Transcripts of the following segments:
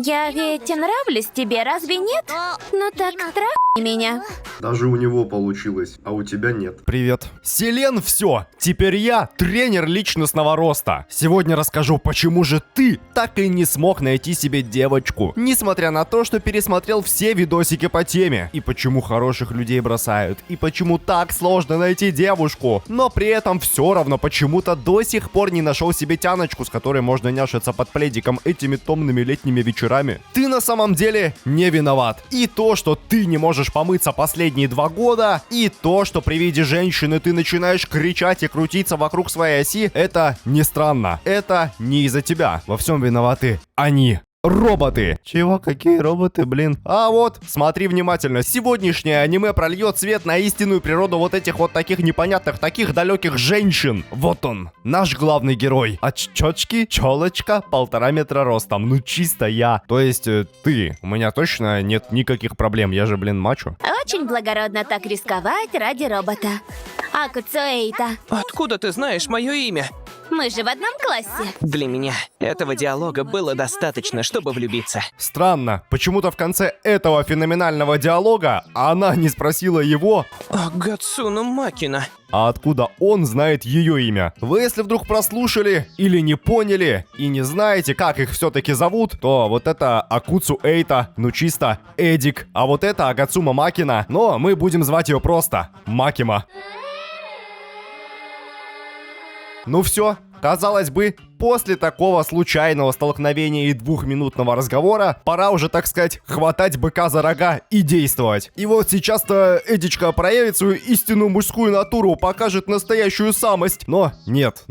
Я ведь нравлюсь тебе, разве нет? Ну так трахни меня. Даже у него получилось, а у тебя нет. Привет. Селен, все. Теперь я тренер личностного роста. Сегодня расскажу, почему же ты так и не смог найти себе девочку, несмотря на то, что пересмотрел все видосики по теме. И почему хороших людей бросают. И почему так сложно найти девушку. Но при этом все равно почему-то до сих пор не нашел себе тяночку, с которой можно няшиться под пледиком этими томными летними вечерами. Ты на самом деле не виноват. И то, что ты не можешь помыться последние 2 года, и то, что при виде женщины ты начинаешь кричать и крутиться вокруг своей оси, это не странно. Это не из-за тебя. Во всем виноваты они. Роботы. Чего? Какие роботы, блин? А вот, смотри внимательно. Сегодняшнее аниме прольет свет на истинную природу вот этих вот таких непонятных, таких далеких женщин. Вот он, наш главный герой. Очечки, челочка, 1,5 метра ростом. Ну чисто я. То есть ты. У меня точно нет никаких проблем. Я же, блин, мачо. Очень благородно так рисковать ради робота. Акуцу Эйта. Откуда ты знаешь мое имя? Мы же в одном классе. Для меня этого диалога было достаточно, чтобы влюбиться. Странно, почему-то в конце этого феноменального диалога она не спросила его, Гацуну Макина. а откуда он знает ее имя. Вы, если вдруг прослушали или не поняли и не знаете, как их все-таки зовут, то вот это Акуцу Эйта, ну чисто Эдик, а вот это Агацума Макина, но мы будем звать ее просто Макима. Ну все, казалось бы, после такого случайного столкновения и 2-минутного разговора пора уже, так сказать, хватать быка за рога и действовать. И вот сейчас-то Эдичка проявит свою истинную мужскую натуру, покажет настоящую самость. Но нет,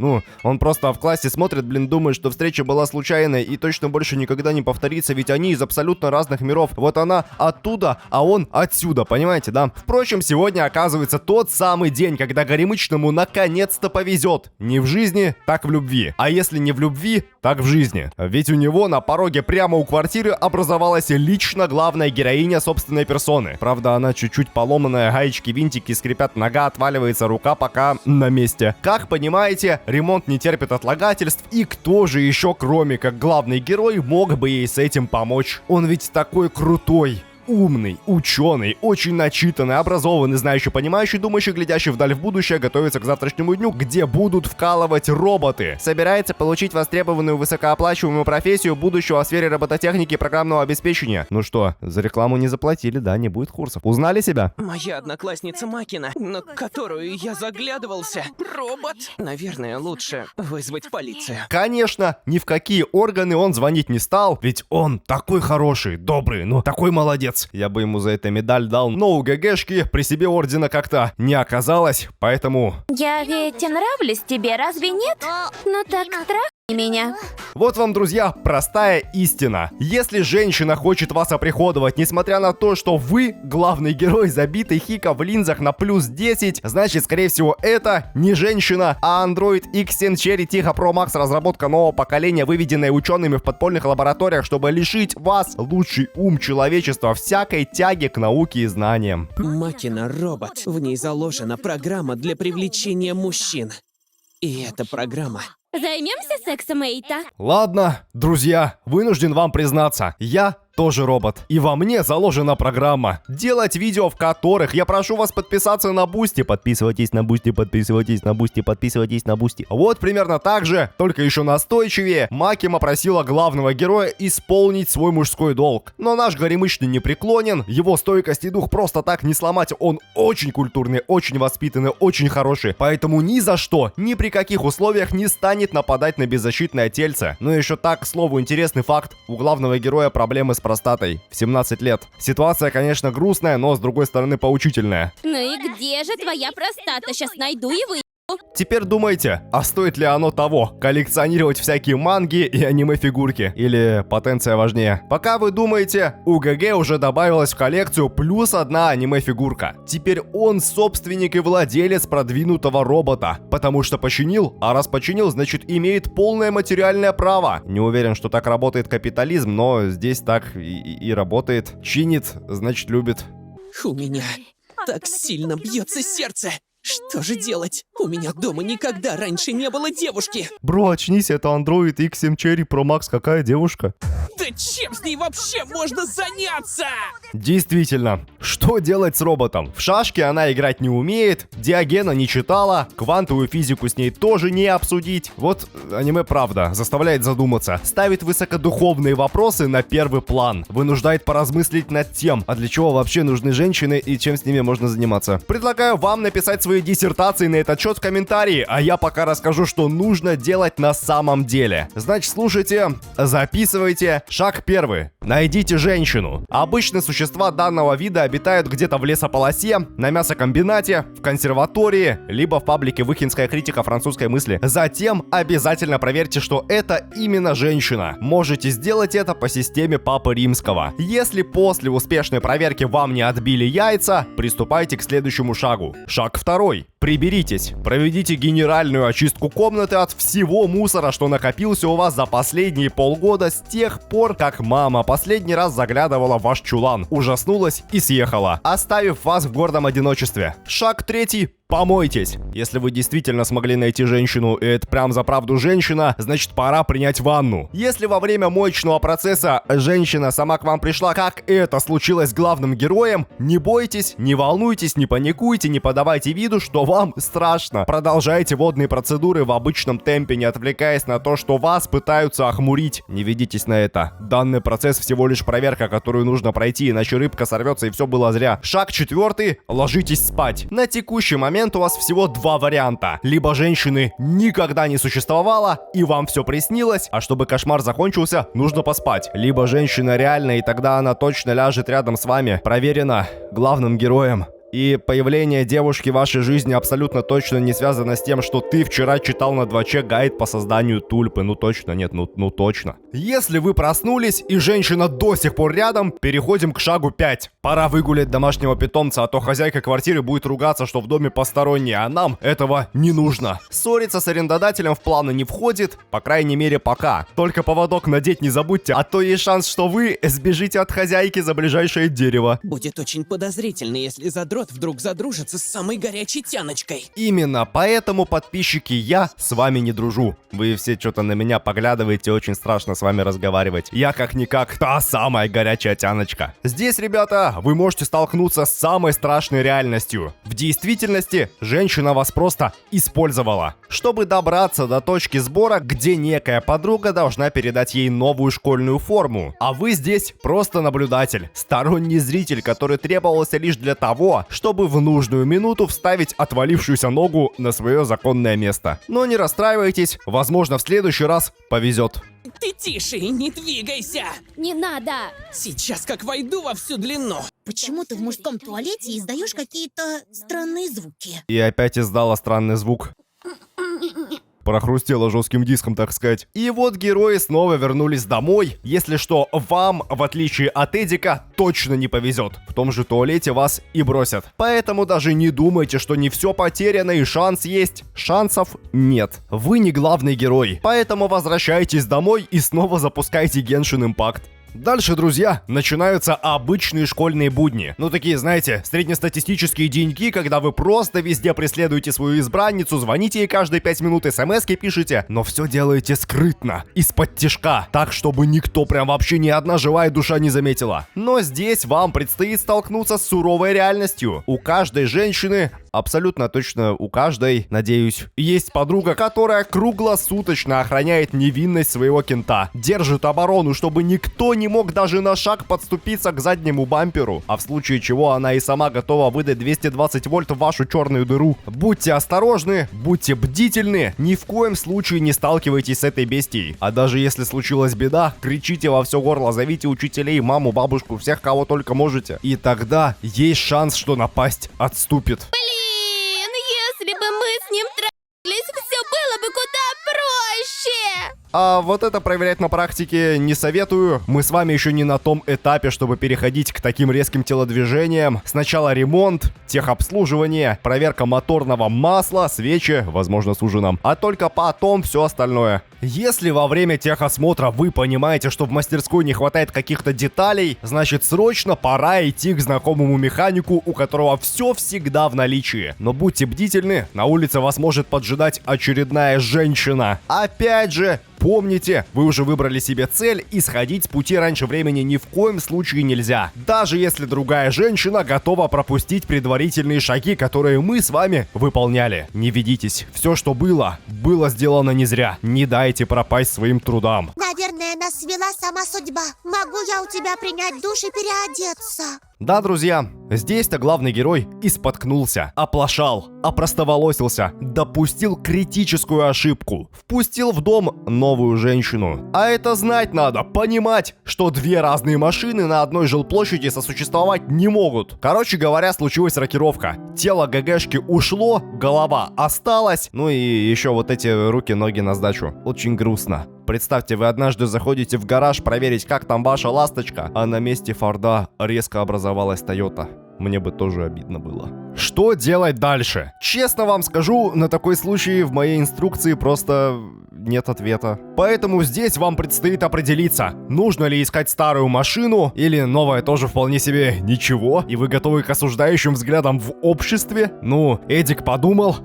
он просто в классе смотрит, блин, думает, что встреча была случайной и точно больше никогда не повторится, ведь они из абсолютно разных миров. Вот она оттуда, а он отсюда, понимаете, да? Впрочем, сегодня оказывается тот самый день, когда Горемычному наконец-то повезет. Не в жизни, так в любви. А если не в любви, так в жизни. Ведь у него на пороге прямо у квартиры образовалась лично главная героиня собственной персоны. Правда, она чуть-чуть поломанная, гаечки, винтики скрипят, нога отваливается, рука пока на месте. Как понимаете, ремонт не терпит отлагательств, и кто же еще, кроме как главный герой, мог бы ей с этим помочь? Он ведь такой крутой. Умный, ученый, очень начитанный, образованный, знающий, понимающий, думающий, глядящий вдаль в будущее, готовится к завтрашнему дню, где будут вкалывать роботы. Собирается получить востребованную высокооплачиваемую профессию будущего в сфере робототехники и программного обеспечения. Ну что, за рекламу не заплатили, да, не будет курсов. Узнали себя? Моя одноклассница Макина, на которую я заглядывался. Робот. Наверное, лучше вызвать полицию. Конечно, ни в какие органы он звонить не стал, ведь он такой хороший, добрый, такой молодец. Я бы ему за это медаль дал, но у ГГшки при себе ордена как-то не оказалось, поэтому... Я ведь нравлюсь тебе, разве нет? Ну так трахни меня. Вот вам, друзья, простая истина. Если женщина хочет вас оприходовать, несмотря на то, что вы главный герой, забитый хика в линзах на плюс 10, значит, скорее всего, это не женщина, а Android Xen Cherry Tiggo Pro Max, разработка нового поколения, выведенная учеными в подпольных лабораториях, чтобы лишить вас, лучший ум человечества, всякой тяги к науке и знаниям. Макина робот. В ней заложена программа для привлечения мужчин. И эта программа... Займемся сексом, Эйта? Ладно, друзья, вынужден вам признаться, я тоже робот. И во мне заложена программа. Делать видео, в которых я прошу вас подписаться на Бусти. Подписывайтесь на Бусти, подписывайтесь на Бусти, подписывайтесь на Бусти. Вот примерно так же, только еще настойчивее, Макима просила главного героя исполнить свой мужской долг. Но наш Горемычный не преклонен, его стойкость и дух просто так не сломать. Он очень культурный, очень воспитанный, очень хороший. Поэтому ни за что, ни при каких условиях не станет нападать на беззащитное тельце. Ну и еще так, к слову, интересный факт. У главного героя проблемы с простатой в 17 лет. Ситуация, конечно, грустная, но с другой стороны поучительная. Ну и где же твоя простата? Сейчас найду и вы. Теперь думайте, а стоит ли оно того, коллекционировать всякие манги и аниме-фигурки? Или потенция важнее? Пока вы думаете, у ГГ уже добавилась в коллекцию плюс 1 аниме-фигурка. Теперь он собственник и владелец продвинутого робота, потому что починил, а раз починил, значит имеет полное материальное право. Не уверен, что так работает капитализм, но здесь так и работает. Чинит, значит любит. У меня так сильно бьется сердце. Что же делать? У меня дома никогда раньше не было девушки. Бро, очнись, это Android X7 Cherry Pro Max, какая девушка? Да чем с ней вообще можно заняться? Действительно, что делать с роботом? В шашки она играть не умеет, Диогена не читала, квантовую физику с ней тоже не обсудить. Вот аниме правда заставляет задуматься, ставит высокодуховные вопросы на первый план, вынуждает поразмыслить над тем, а для чего вообще нужны женщины и чем с ними можно заниматься. Предлагаю вам написать свои диссертации на этот счет в комментарии, а я пока расскажу, что нужно делать на самом деле. Значит, слушайте, записывайте. Шаг первый. Найдите женщину. Обычно существа данного вида обитают где-то в лесополосе, на мясокомбинате, в консерватории, либо в паблике «Выхинская критика французской мысли». Затем обязательно проверьте, что это именно женщина. Можете сделать это по системе Папы Римского. Если после успешной проверки вам не отбили яйца, приступайте к следующему шагу. Шаг второй. Приберитесь. Проведите генеральную очистку комнаты от всего мусора, что накопился у вас за последние полгода с тех пор, как мама последний раз заглядывала в ваш чулан, ужаснулась и съехала, оставив вас в гордом одиночестве. Шаг третий. Помойтесь. Если вы действительно смогли найти женщину, и это прям за правду женщина, значит пора принять ванну. Если во время моечного процесса женщина сама к вам пришла, как это случилось с главным героем, не бойтесь, не волнуйтесь, не паникуйте, не подавайте виду, что вам страшно. Продолжайте водные процедуры в обычном темпе, не отвлекаясь на то, что вас пытаются охмурить. Не ведитесь на это. Данный процесс всего лишь проверка, которую нужно пройти, иначе рыбка сорвется и все было зря. Шаг четвертый. Ложитесь спать. На текущий момент у вас всего два варианта. Либо женщины никогда не существовало, и вам все приснилось, а чтобы кошмар закончился, нужно поспать. Либо женщина реальная, и тогда она точно ляжет рядом с вами. Проверено главным героем. И появление девушки в вашей жизни абсолютно точно не связано с тем, что ты вчера читал на 2Ч гайд по созданию тульпы. Ну точно, нет, ну точно. Если вы проснулись и женщина до сих пор рядом, переходим к шагу 5. Пора выгулять домашнего питомца, а то хозяйка квартиры будет ругаться, что в доме посторонние, а нам этого не нужно. Ссориться с арендодателем в планы не входит, по крайней мере пока. Только поводок надеть не забудьте, а то есть шанс, что вы сбежите от хозяйки за ближайшее дерево. Будет очень подозрительно, если задрот вдруг задружится с самой горячей тяночкой. Именно поэтому, подписчики, я с вами не дружу. Вы все что-то на меня поглядываете, очень страшно с вами разговаривать. Я как-никак та самая горячая тяночка. Здесь, ребята, вы можете столкнуться с самой страшной реальностью. В действительности, женщина вас просто использовала, чтобы добраться до точки сбора, где некая подруга должна передать ей новую школьную форму. А вы здесь просто наблюдатель, сторонний зритель, который требовался лишь для того, чтобы в нужную минуту вставить отвалившуюся ногу на свое законное место. Но не расстраивайтесь, возможно, в следующий раз повезет. Ты тише и не двигайся! Не надо! Сейчас как войду во всю длину. Почему ты в мужском туалете издаешь какие-то странные звуки? И опять издала странный звук. Прохрустела жестким диском, так сказать. И вот герои снова вернулись домой. Если что, вам, в отличие от Эдика, точно не повезет. В том же туалете вас и бросят. Поэтому даже не думайте, что не все потеряно и шанс есть. Шансов нет. Вы не главный герой. Поэтому возвращайтесь домой и снова запускайте Genshin Impact. Дальше, друзья, начинаются обычные школьные будни. Ну, такие, знаете, среднестатистические деньки, когда вы просто везде преследуете свою избранницу, звоните ей каждые 5 минут, смски пишете, но все делаете скрытно, из-под тишка, так, чтобы никто, прям вообще ни одна живая душа не заметила. Но здесь вам предстоит столкнуться с суровой реальностью. У каждой женщины, абсолютно точно у каждой, надеюсь, есть подруга, которая круглосуточно охраняет невинность своего кента, держит оборону, чтобы никто не мог даже на шаг подступиться к заднему бамперу, а в случае чего она и сама готова выдать 220 вольт в вашу черную дыру. Будьте осторожны, будьте бдительны, ни в коем случае не сталкивайтесь с этой бестией. А даже если случилась беда, кричите во все горло, зовите учителей, маму, бабушку, всех, кого только можете. И тогда есть шанс, что напасть отступит. Блин, если бы мы с ним трахались, все было бы куда проще! А вот это проверять на практике не советую. Мы с вами еще не на том этапе, чтобы переходить к таким резким телодвижениям. Сначала ремонт, техобслуживание, проверка моторного масла, свечи, возможно, с ужином. А только потом все остальное. Если во время техосмотра вы понимаете, что в мастерской не хватает каких-то деталей, значит срочно пора идти к знакомому механику, у которого все всегда в наличии. Но будьте бдительны, на улице вас может поджидать очередная женщина. Опять же, помните, вы уже выбрали себе цель, и сходить с пути раньше времени ни в коем случае нельзя. Даже если другая женщина готова пропустить предварительные шаги, которые мы с вами выполняли. Не ведитесь. Все, что было сделано не зря. Не дайте пропасть своим трудам. Наверное, нас свела сама судьба. Могу я у тебя принять душ и переодеться? Да, друзья, здесь-то главный герой и споткнулся, оплошал, опростоволосился, допустил критическую ошибку, впустил в дом новую женщину. А это знать надо, понимать, что две разные машины на одной жилплощади сосуществовать не могут. Короче говоря, случилась рокировка. Тело ГГшки ушло, голова осталась, ну и еще вот эти руки-ноги на сдачу. Очень грустно. Представьте, вы однажды заходите в гараж проверить, как там ваша ласточка, а на месте Форда резко образовалась Тойота. Мне бы тоже обидно было. Что делать дальше? Честно вам скажу, на такой случай в моей инструкции просто нет ответа. Поэтому здесь вам предстоит определиться, нужно ли искать старую машину, или новая тоже вполне себе ничего, и вы готовы к осуждающим взглядам в обществе? Ну, Эдик подумал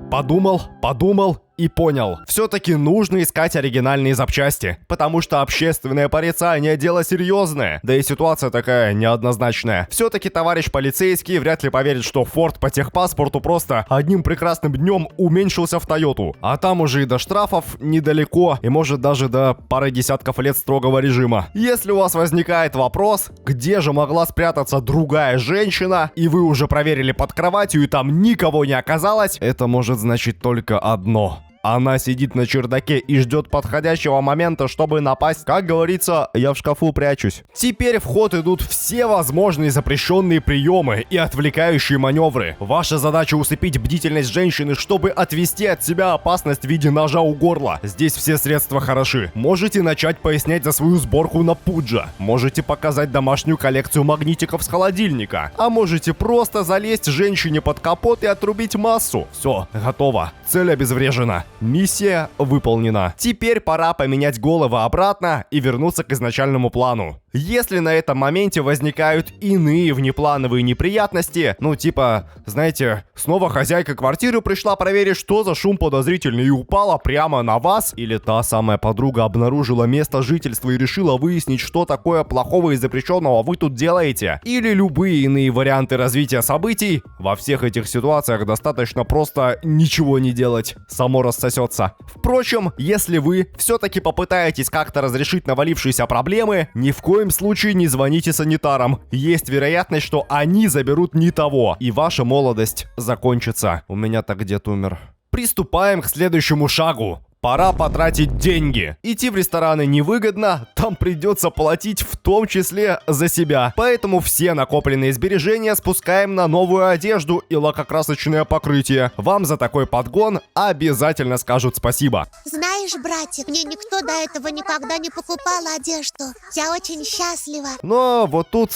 и понял. Все-таки нужно искать оригинальные запчасти, потому что общественное порицание дело серьезное. Да и ситуация такая неоднозначная. Все-таки товарищ полицейский вряд ли поверит, что Форд по техпаспорту просто одним прекрасным днем уменьшился в Тойоту. А там уже и до штрафов недалеко, и может даже до пары десятков лет строгого режима. Если у вас возникает вопрос, где же могла спрятаться другая женщина, и вы уже проверили под кроватью, и там никого не оказалось, это может значить только одно. Она сидит на чердаке и ждет подходящего момента, чтобы напасть. Как говорится, я в шкафу прячусь. Теперь в ход идут все возможные запрещенные приемы и отвлекающие маневры. Ваша задача усыпить бдительность женщины, чтобы отвести от себя опасность в виде ножа у горла. Здесь все средства хороши. Можете начать пояснять за свою сборку на Пуджа. Можете показать домашнюю коллекцию магнитиков с холодильника. А можете просто залезть женщине под капот и отрубить массу. Все, готово. Цель обезврежена. Миссия выполнена. Теперь пора поменять головы обратно и вернуться к изначальному плану. Если на этом моменте возникают иные внеплановые неприятности, ну типа, знаете, снова хозяйка квартиры пришла проверить, что за шум подозрительный, и упала прямо на вас, или та самая подруга обнаружила место жительства и решила выяснить, что такое плохого и запрещенного вы тут делаете, или любые иные варианты развития событий, во всех этих ситуациях достаточно просто ничего не делать, само рассосется. Впрочем, если вы все-таки попытаетесь как-то разрешить навалившиеся проблемы, ни в коем случае не звоните санитарам. Есть вероятность, что они заберут не того, и ваша молодость закончится. У меня так дед умер. Приступаем к следующему шагу. Пора потратить деньги. Идти в рестораны невыгодно, там придется платить в том числе за себя. Поэтому все накопленные сбережения спускаем на новую одежду и лакокрасочное покрытие. Вам за такой подгон обязательно скажут спасибо. Знаешь, братик, мне никто до этого никогда не покупал одежду. Я очень счастлива. Но вот тут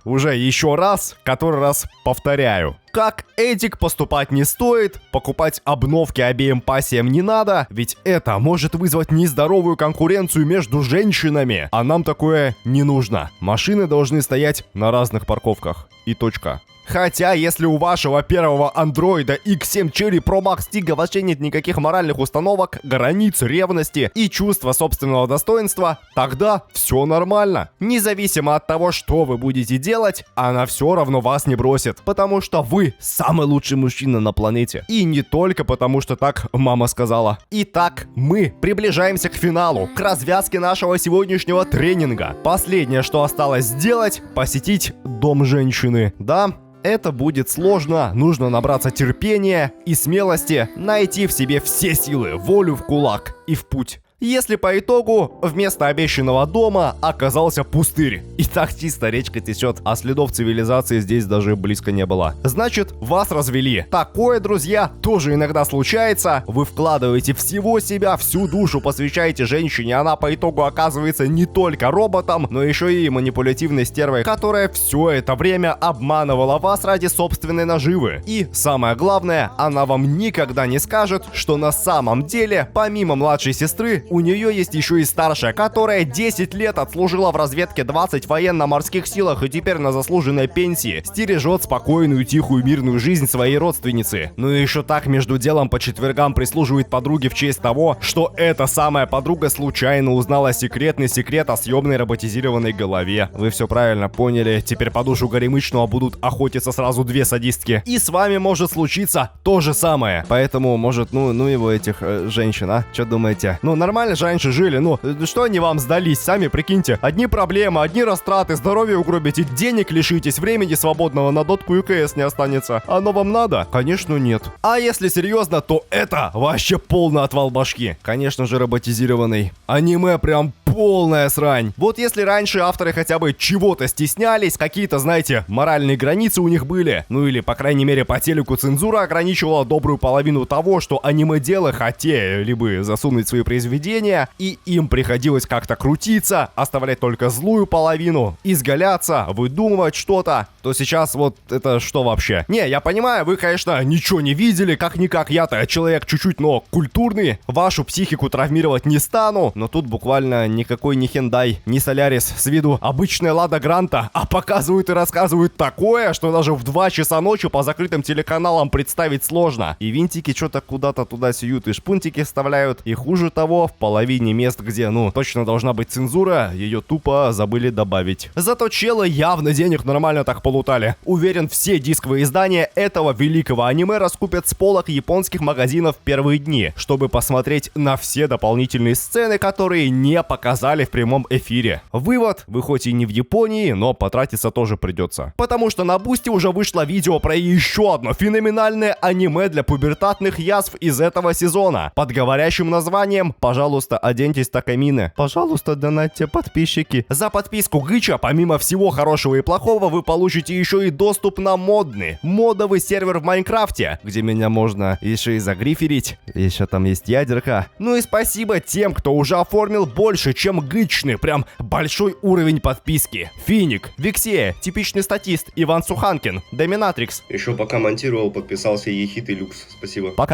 уже еще раз, который раз повторяю. Как Эдик, поступать не стоит, покупать обновки обеим пассиям не надо, ведь это может вызвать нездоровую конкуренцию между женщинами, а нам такое не нужно. Машины должны стоять на разных парковках. И точка. Хотя, если у вашего первого андроида X7 Cherry Pro Max Tiga вообще нет никаких моральных установок, границ, ревности и чувства собственного достоинства, тогда все нормально. Независимо от того, что вы будете делать, она все равно вас не бросит, потому что вы самый лучший мужчина на планете. И не только потому, что так мама сказала. Итак, мы приближаемся к финалу, к развязке нашего сегодняшнего тренинга. Последнее, что осталось сделать, посетить дом женщины. Да, это будет сложно, нужно набраться терпения и смелости, найти в себе все силы, волю в кулак и в путь. Если по итогу вместо обещанного дома оказался пустырь. И так чисто речка течет, а следов цивилизации здесь даже близко не было. Значит, вас развели. Такое, друзья, тоже иногда случается. Вы вкладываете всего себя, всю душу посвящаете женщине, она по итогу оказывается не только роботом, но еще и манипулятивной стервой, которая все это время обманывала вас ради собственной наживы. И самое главное, она вам никогда не скажет, что на самом деле, помимо младшей сестры, у нее есть еще и старшая, которая 10 лет отслужила в разведке, 20 в военно-морских силах и теперь на заслуженной пенсии стережет спокойную, тихую, мирную жизнь своей родственницы. Ну и еще так между делом по четвергам прислуживает подруге в честь того, что эта самая подруга случайно узнала секретный секрет о съемной роботизированной голове. Вы все правильно поняли, теперь по душу горемычного будут охотиться сразу две садистки. И с вами может случиться то же самое. Поэтому, может, ну его этих женщин, а? Что думаете? Ну, нормально же раньше жили, ну, что они вам сдались? Сами прикиньте. Одни проблемы, одни растраты, здоровье угробите, денег лишитесь, времени свободного на дотку и КС не останется. Оно вам надо? Конечно, нет. А если серьезно, то это вообще полный отвал башки. Конечно же, роботизированный. Аниме прям полная срань. Вот если раньше авторы хотя бы чего-то стеснялись, какие-то, знаете, моральные границы у них были, ну или, по крайней мере, по телеку цензура ограничивала добрую половину того, что аниме-делы хотели бы засунуть свои произведения, и им приходилось как-то крутиться, оставлять только злую половину, изгаляться, выдумывать что-то, то сейчас вот это что вообще? Не, я понимаю, вы, конечно, ничего не видели, как-никак я-то человек чуть-чуть, но культурный, вашу психику травмировать не стану, но тут буквально никакой не хендай, не солярис, с виду обычная Лада Гранта, а показывают и рассказывают такое, что даже в 2 часа ночи по закрытым телеканалам представить сложно. И винтики что-то куда-то туда сюют, и шпунтики вставляют, и хуже того, в половине мест, где, ну, точно должна быть цензура, ее тупо забыли добавить. Зато челы явно денег нормально так полутали. Уверен, все дисковые издания этого великого аниме раскупят с полок японских магазинов в первые дни, чтобы посмотреть на все дополнительные сцены, которые не показали в прямом эфире. Вывод: вы хоть и не в Японии, но потратиться тоже придется. Потому что на Бусти уже вышло видео про еще одно феноменальное аниме для пубертатных язв из этого сезона, под говорящим названием «Пожалуйста, оденьтесь такамины». Пожалуйста, донатьте, подписчики. За подписку Гыча, помимо всего хорошего и плохого, вы получите еще и доступ на модовый сервер в Майнкрафте, где меня можно еще и загриферить. Еще там есть ядерка. Ну и спасибо тем, кто уже оформил больше, чем Гычный, прям большой уровень подписки. Финик, Виксея, типичный статист, Иван Суханкин, Доминатрикс. Еще пока монтировал, подписался Ехит и Люкс. Спасибо. Пока.